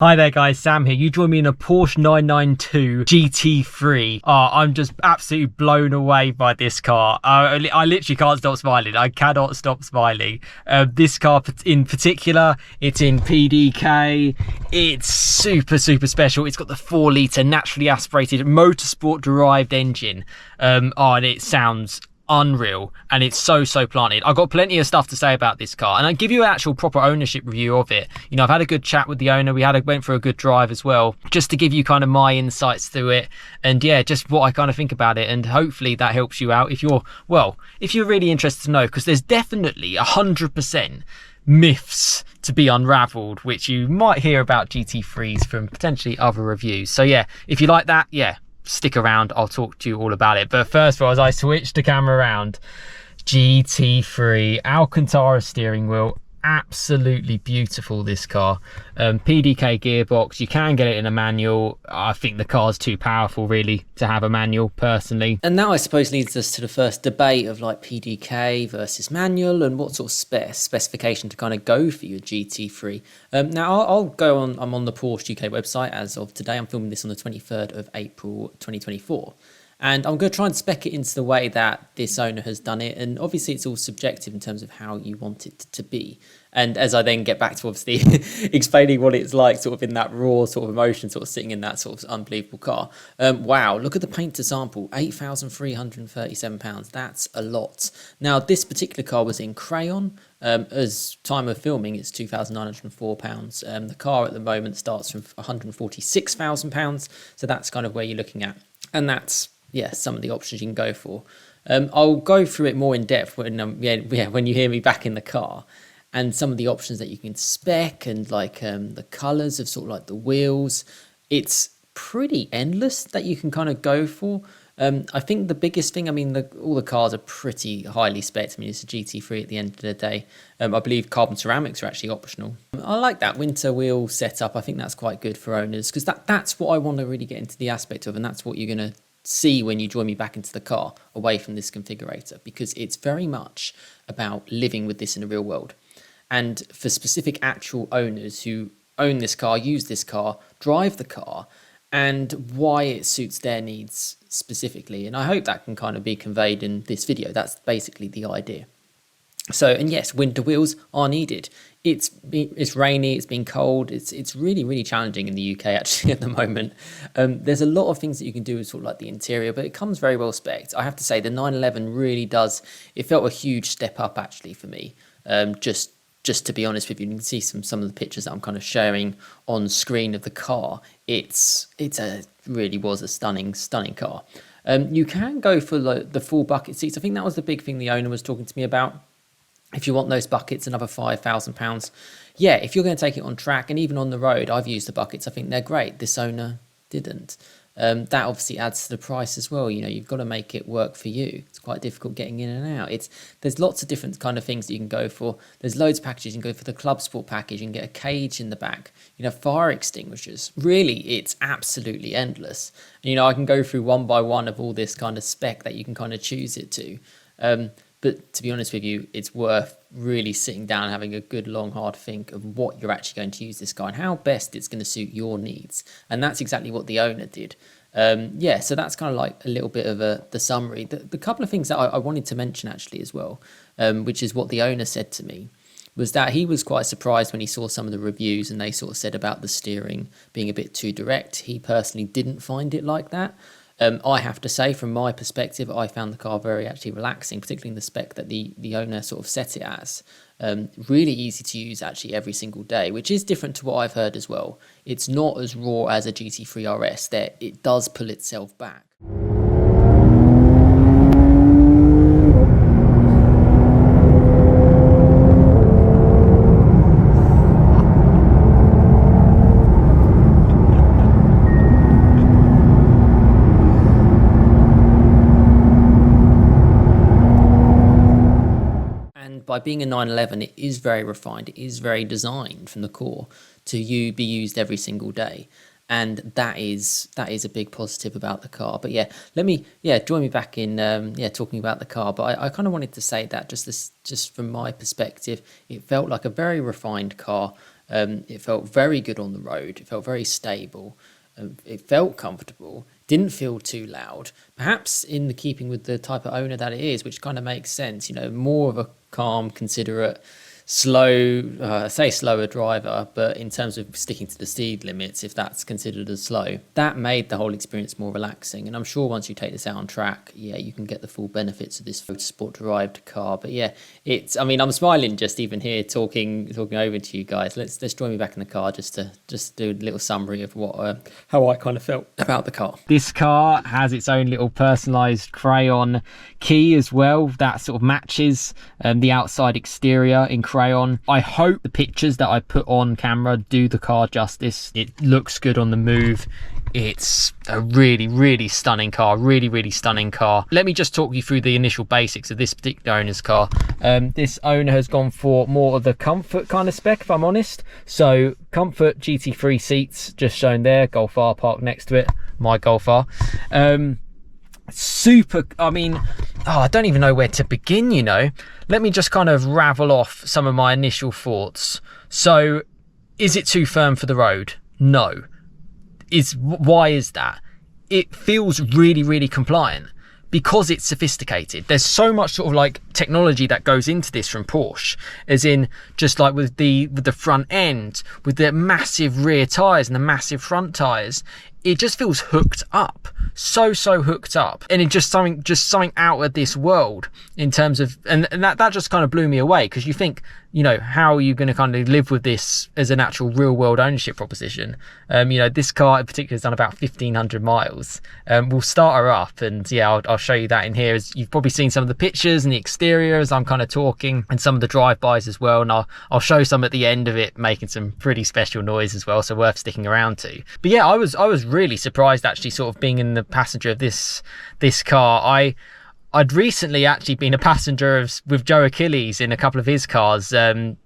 Hi there guys, Sam here. You join me in a Porsche 992 GT3. I'm just absolutely blown away by this car. I literally can't stop smiling. I cannot stop smiling. This car in particular, it's in PDK. It's super special. It's got the 4-litre naturally aspirated motorsport derived engine. And it sounds unreal, and it's so planted. I've got plenty of stuff to say about this car, and I'll give you an actual proper ownership review of it. You know, I've had a good chat with the owner. Went for a good drive as well, just to give you kind of my insights through it, and yeah, just what I kind of think about it, and hopefully that helps you out if you're really interested to know, because there's definitely 100% myths to be unraveled, which you might hear about GT3s from potentially other reviews. So yeah, if you like that, yeah, stick around, I'll talk to you all about it. But first of all, as I switch the camera around, GT3 Alcantara steering wheel, absolutely beautiful this car. PDK gearbox, you can get it in a manual. I think the car's too powerful really to have a manual personally. And that I suppose leads us to the first debate of like PDK versus manual, and what sort of specification to kind of go for your GT3. Now I'll go on, I'm on the Porsche UK website as of today. I'm filming this on the 23rd of April 2024. And I'm going to try and spec it into the way that this owner has done it. And obviously it's all subjective in terms of how you want it to be. And as I then get back to obviously explaining what it's like sort of in that raw sort of emotion, sort of sitting in that sort of unbelievable car. Wow, look at the paint to sample, £8,337. That's a lot. Now, this particular car was in crayon. As time of filming, it's £2,904. The car at the moment starts from £146,000. So that's kind of where you're looking at. And that's, yeah, some of the options you can go for. I'll go through it more in depth when when you hear me back in the car, and some of the options that you can spec, and like the colours of sort of like the wheels. It's pretty endless that you can kind of go for. I think the biggest thing, I mean, all the cars are pretty highly spec'd. I mean, it's a GT3 at the end of the day. I believe carbon ceramics are actually optional. I like that winter wheel setup. I think that's quite good for owners, because that's what I want to really get into the aspect of, and that's what you're going to see when you join me back into the car away from this configurator, because it's very much about living with this in the real world. And for specific actual owners who own this car, use this car, drive the car, and why it suits their needs specifically. And I hope that can kind of be conveyed in this video. That's basically the idea. So, and yes, winter wheels are needed. It's rainy, it's been cold, it's really challenging in the UK actually at the moment. There's a lot of things that you can do with sort of like the interior, but it comes very well spec'd. I have to say the 911 really does, it felt a huge step up actually for me. Just to be honest with you, you can see some of the pictures that I'm kind of sharing on screen of the car. Really was a stunning car. You can go for the full bucket seats. I think that was the big thing the owner was talking to me about. If you want those buckets, another £5,000. Yeah, if you're going to take it on track and even on the road, I've used the buckets. I think they're great. This owner didn't. That obviously adds to the price as well. You know, you've got to make it work for you. It's quite difficult getting in and out. There's lots of different kind of things that you can go for. There's loads of packages. You can go for the Club Sport package. You can get a cage in the back. You know, fire extinguishers. Really, it's absolutely endless. And, you know, I can go through one by one of all this kind of spec that you can kind of choose it to. But to be honest with you, it's worth really sitting down and having a good, long, hard think of what you're actually going to use this car and how best it's going to suit your needs. And that's exactly what the owner did. Yeah, so that's kind of like a little bit of the summary. The couple of things that I wanted to mention actually as well, which is what the owner said to me, was that he was quite surprised when he saw some of the reviews and they sort of said about the steering being a bit too direct. He personally didn't find it like that. I have to say, from my perspective, I found the car very actually relaxing, particularly in the spec that the owner sort of set it as. Really easy to use actually every single day, which is different to what I've heard as well. It's not as raw as a GT3 RS. That it does pull itself back. By being a 911, it is very refined. It is very designed from the core to be used every single day, and that is a big positive about the car. But yeah, join me back in talking about the car. But I kind of wanted to say that just from my perspective, it felt like a very refined car. It felt very good on the road. It felt very stable. It felt comfortable. Didn't feel too loud. Perhaps in the keeping with the type of owner that it is, which kind of makes sense. You know, more of a calm, considerate, slow, I say slower driver, but in terms of sticking to the speed limits, if that's considered as slow, that made the whole experience more relaxing. And I'm sure once you take this out on track, yeah, you can get the full benefits of this motorsport derived car. But yeah, I mean, I'm smiling just even here talking over to you guys. Let's join me back in the car just to do a little summary of what how I kind of felt about the car. This car has its own little personalized crayon key as well that sort of matches the outside exterior in crayon. I hope the pictures that I put on camera do the car justice. It looks good on the move. It's a really stunning car, really stunning car. Let me just talk you through the initial basics of this particular owner's car. This owner has gone for more of the comfort kind of spec, if I'm honest. So comfort GT3 seats just shown there, Golf R parked next to it, my Golf R. Super, I mean, I don't even know where to begin, you know. Let me just kind of ravel off some of my initial thoughts. So is it too firm for the road? No. Why is that? It feels really compliant because it's sophisticated. There's so much sort of like technology that goes into this from Porsche, as in just like with the front end, with the massive rear tires and the massive front tires. It just feels hooked up, so hooked up, and it just something out of this world in terms of, and that just kind of blew me away, because you think, you know, how are you going to kind of live with this as an actual real world ownership proposition? You know, this car in particular has done about 1,500 miles. We'll start her up, and yeah, I'll show you that in here. As you've probably seen some of the pictures and the exterior as I'm kind of talking, and some of the drive-bys as well, and I'll show some at the end of it, making some pretty special noise as well, so worth sticking around to. But yeah, I was really surprised actually, sort of being in the passenger of this car. I'd recently actually been a passenger with Joe Achilles in a couple of his cars, the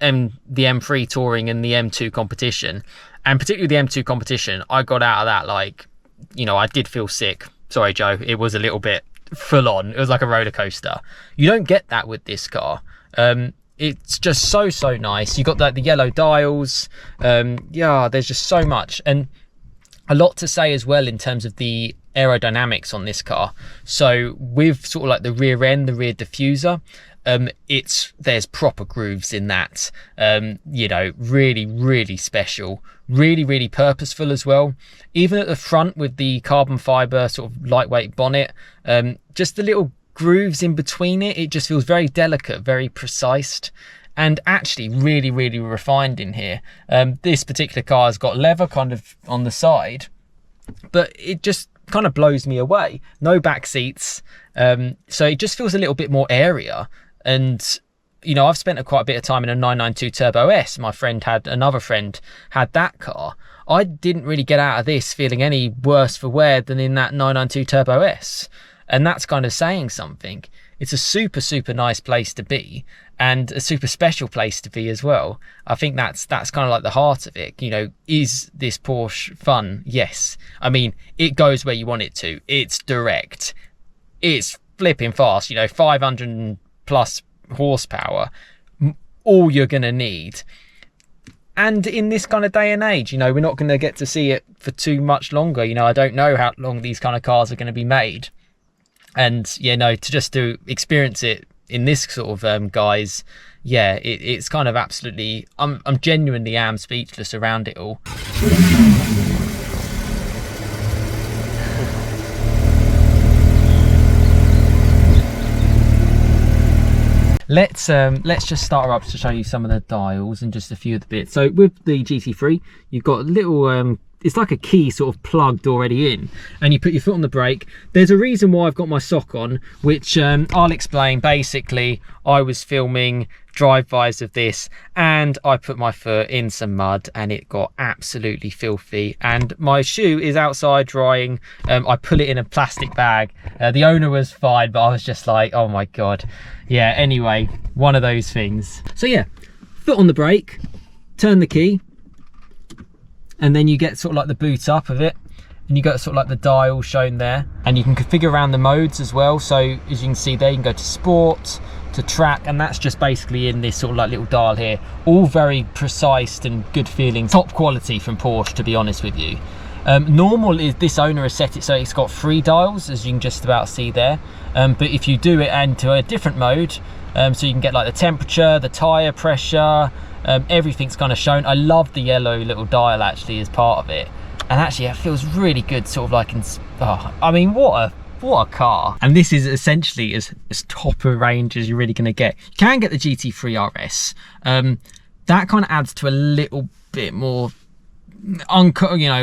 M3 Touring and the M2 Competition, and particularly the M2 Competition. I got out of that, like, you know, I did feel sick. Sorry, Joe, it was a little bit full on. It was like a roller coaster. You don't get that with this car. It's just so nice. You got like the yellow dials. Yeah, there's just so much, and a lot to say as well in terms of the aerodynamics on this car. So with sort of like the rear end, the rear diffuser, there's proper grooves in that. You know, really special, really purposeful as well. Even at the front with the carbon fiber sort of lightweight bonnet, just the little grooves in between it just feels very delicate, very precise, and actually really refined in here. This particular car has got leather kind of on the side, but it just kind of blows me away. No back seats, so it just feels a little bit more airier. And you know, I've spent quite a bit of time in a 992 Turbo S. Another friend had that car. I didn't really get out of this feeling any worse for wear than in that 992 Turbo S, and that's kind of saying something. It's a super nice place to be, and a super special place to be as well. I think that's kind of like the heart of it. You know, is this Porsche fun? Yes. I mean, it goes where you want it to. It's direct. It's flipping fast. You know, 500 plus horsepower, all you're going to need. And in this kind of day and age, you know, we're not going to get to see it for too much longer. You know, I don't know how long these kind of cars are going to be made. And, you know, to experience it in this sort of guise, yeah, it's kind of absolutely, I'm genuinely am speechless around it all. Let's just start her up to show you some of the dials and just a few of the bits. So with the GT3, you've got a little it's like a key sort of plugged already in, and you put your foot on the brake. There's a reason why I've got my sock on, which I'll explain. Basically, I was filming drive-bys of this and I put my foot in some mud and it got absolutely filthy, and my shoe is outside drying. I put it in a plastic bag. The owner was fine, but I was just like, oh my god. Yeah, anyway, one of those things. So yeah, foot on the brake, turn the key, and then you get sort of like the boot up of it, and you got sort of like the dial shown there, and you can configure around the modes as well. So as you can see there, you can go to sport, to track, and that's just basically in this sort of like little dial here. All very precise and good feeling, top quality from Porsche, to be honest with you. Normal is this owner has set it so it's got 3 dials, as you can just about see there, but if you do it into a different mode, so you can get like the temperature, the tire pressure, everything's kind of shown. I love the yellow little dial actually as part of it, and actually it feels really good, sort of like I mean, what a car. And this is essentially as top of range as you're really going to get. You can get the GT3 RS. That kind of adds to a little bit more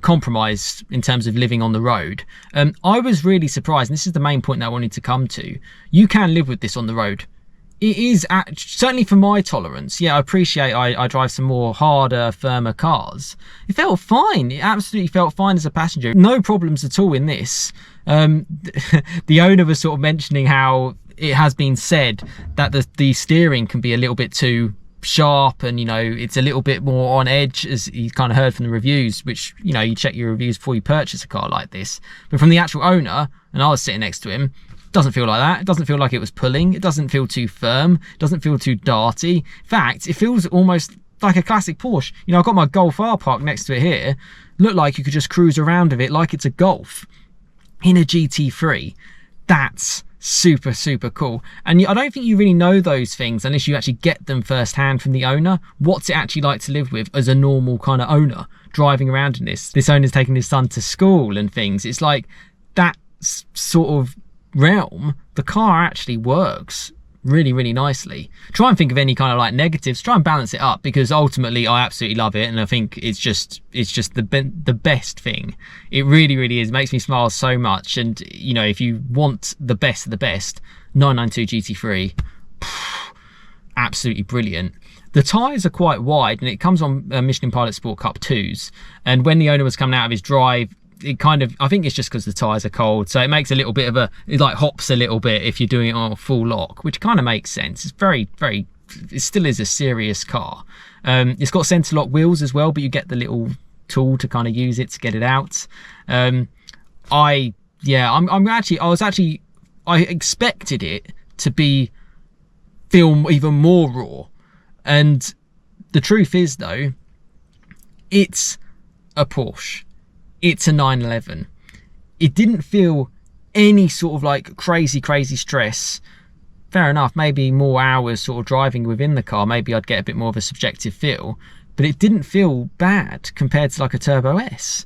compromised in terms of living on the road. I was really surprised, and this is the main point that I wanted to come to. You can live with this on the road. It is certainly for my tolerance. Yeah, I appreciate I drive some more harder, firmer cars. It felt fine. It absolutely felt fine as a passenger. No problems at all in this. The owner was sort of mentioning how it has been said that the steering can be a little bit too sharp, and it's a little bit more on edge, as you kind of heard from the reviews, which you check your reviews before you purchase a car like this. But from the actual owner, and I was sitting next to him, doesn't feel like that. It doesn't feel like it was pulling. It doesn't feel too firm. It doesn't feel too darty. In fact, it feels almost like a classic Porsche. I've got my Golf R parked next to it here. Look like you could just cruise around with it like it's a Golf in a GT3. That's super, super cool. And I don't think you really know those things unless you actually get them firsthand from the owner. What's it actually like to live with as a normal kind of owner driving around in this? This owner's taking his son to school and things. It's like that sort of realm. The car actually works really, really nicely. Try and think of any kind of like negatives. Try and balance it up, because ultimately I absolutely love it, and I think it's just the best thing. It really, really is. It makes me smile so much. And if you want the best of the best, 992 GT3, absolutely brilliant. The tyres are quite wide, and it comes on Michelin Pilot Sport Cup 2s. And when the owner was coming out of his drive, it kind of, I think it's just because the tyres are cold, so it makes a little bit of it like hops a little bit if you're doing it on a full lock, which kind of makes sense. It's very, very, it still is a serious car. It's got centre lock wheels as well, but you get the little tool to kind of use it to get it out. I expected it to feel even more raw, and the truth is though, it's a Porsche. It's a 911. It didn't feel any sort of like crazy stress. Fair enough, maybe more hours sort of driving within the car, maybe I'd get a bit more of a subjective feel, but it didn't feel bad compared to like a Turbo S.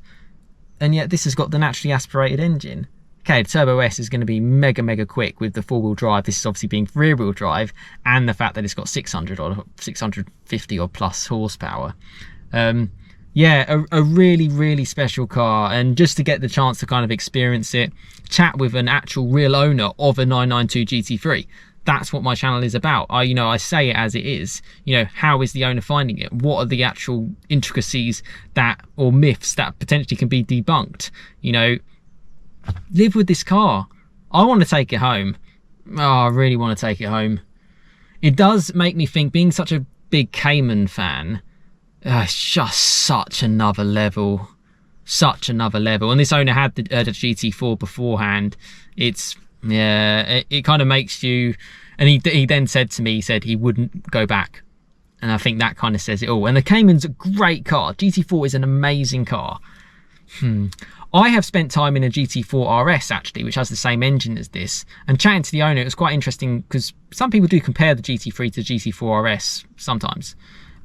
And yet this has got the naturally aspirated engine. Okay, the Turbo S is going to be mega quick with the four-wheel drive. This is obviously being rear-wheel drive, and the fact that it's got 600 or 650 or plus horsepower. Yeah, a really, really special car. And just to get the chance to kind of experience it, chat with an actual real owner of a 992 GT3. That's what my channel is about. I say it as it is. How is the owner finding it? What are the actual intricacies or myths that potentially can be debunked? Live with this car. I want to take it home. Oh, I really want to take it home. It does make me think, being such a big Cayman fan, it's just such another level. And this owner had the GT4 beforehand. It kind of makes you, and he then said to me, he said he wouldn't go back, and I think that kind of says it all. And the Cayman's a great car. GT4 is an amazing car. I have spent time in a GT4 RS actually, which has the same engine as this, and chatting to the owner, it was quite interesting because some people do compare the GT3 to GT4 RS sometimes.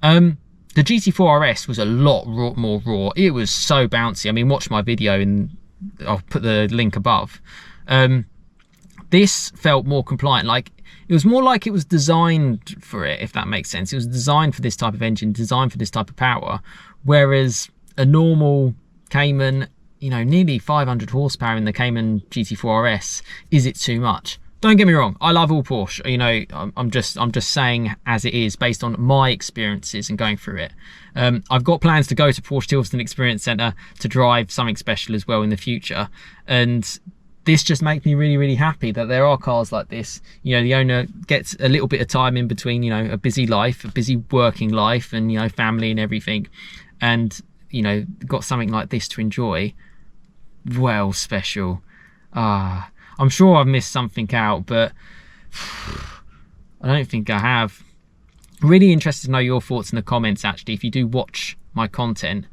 The GT4 RS was a lot more raw. It was so bouncy. I mean, watch my video, and I'll put the link above. This felt more compliant. Like, it was more like it was designed for it, if that makes sense. It was designed for this type of engine, designed for this type of power. Whereas a normal Cayman, nearly 500 horsepower in the Cayman GT4 RS, is it too much? Don't get me wrong, I love all Porsche. I'm just saying as it is based on my experiences and going through it. I've got plans to go to Porsche Tilston Experience Centre to drive something special as well in the future. And this just makes me really, really happy that there are cars like this. The owner gets a little bit of time in between, a busy life, a busy working life, and, family and everything. And, got something like this to enjoy. well special. I'm sure I've missed something out, but I don't think I have. Really interested to know your thoughts in the comments, actually, if you do watch my content,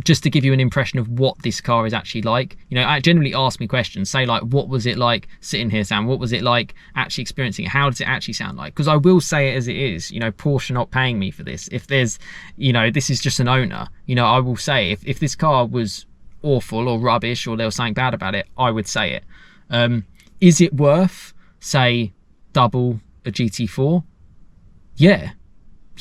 just to give you an impression of what this car is actually like. You know, I generally ask me questions, say like, what was it like sitting here, Sam? What was it like actually experiencing it? How does it actually sound like? Because I will say it as it is. You know, Porsche are not paying me for this. If there's, you know, this is just an owner, you know, I will say if this car was awful or rubbish or there was something bad about it, I would say it. Is it worth, say, double a GT4? Yeah,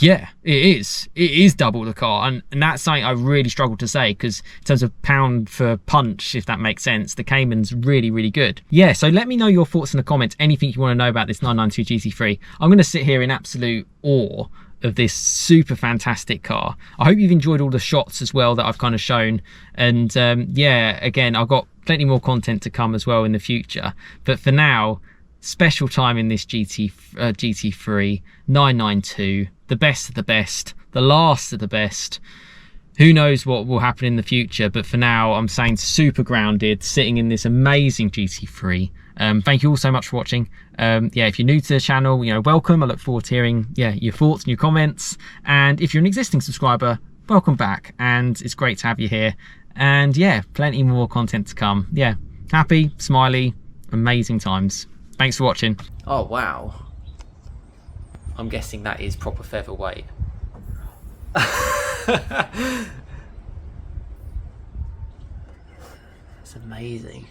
it is. It is double the car, and that's something I really struggle to say, because in terms of pound for punch, if that makes sense, the Cayman's really, really good. Yeah, so let me know your thoughts in the comments, anything you want to know about this 992 GT3. I'm going to sit here in absolute awe of this super fantastic car. I hope you've enjoyed all the shots as well that I've kind of shown, and yeah, again, I've got plenty more content to come as well in the future, but for now, special time in this GT3 992, the best of the best, the last of the best. Who knows what will happen in the future, but for now I'm saying super grounded, sitting in this amazing GT3. Thank you all so much for watching. Yeah, if you're new to the channel, you know, welcome. I look forward to hearing, yeah, your thoughts and your comments, and if you're an existing subscriber, welcome back, and it's great to have you here. And yeah, plenty more content to come. Yeah, happy, smiley, amazing times. Thanks for watching. Oh, wow. I'm guessing that is proper featherweight. It's amazing.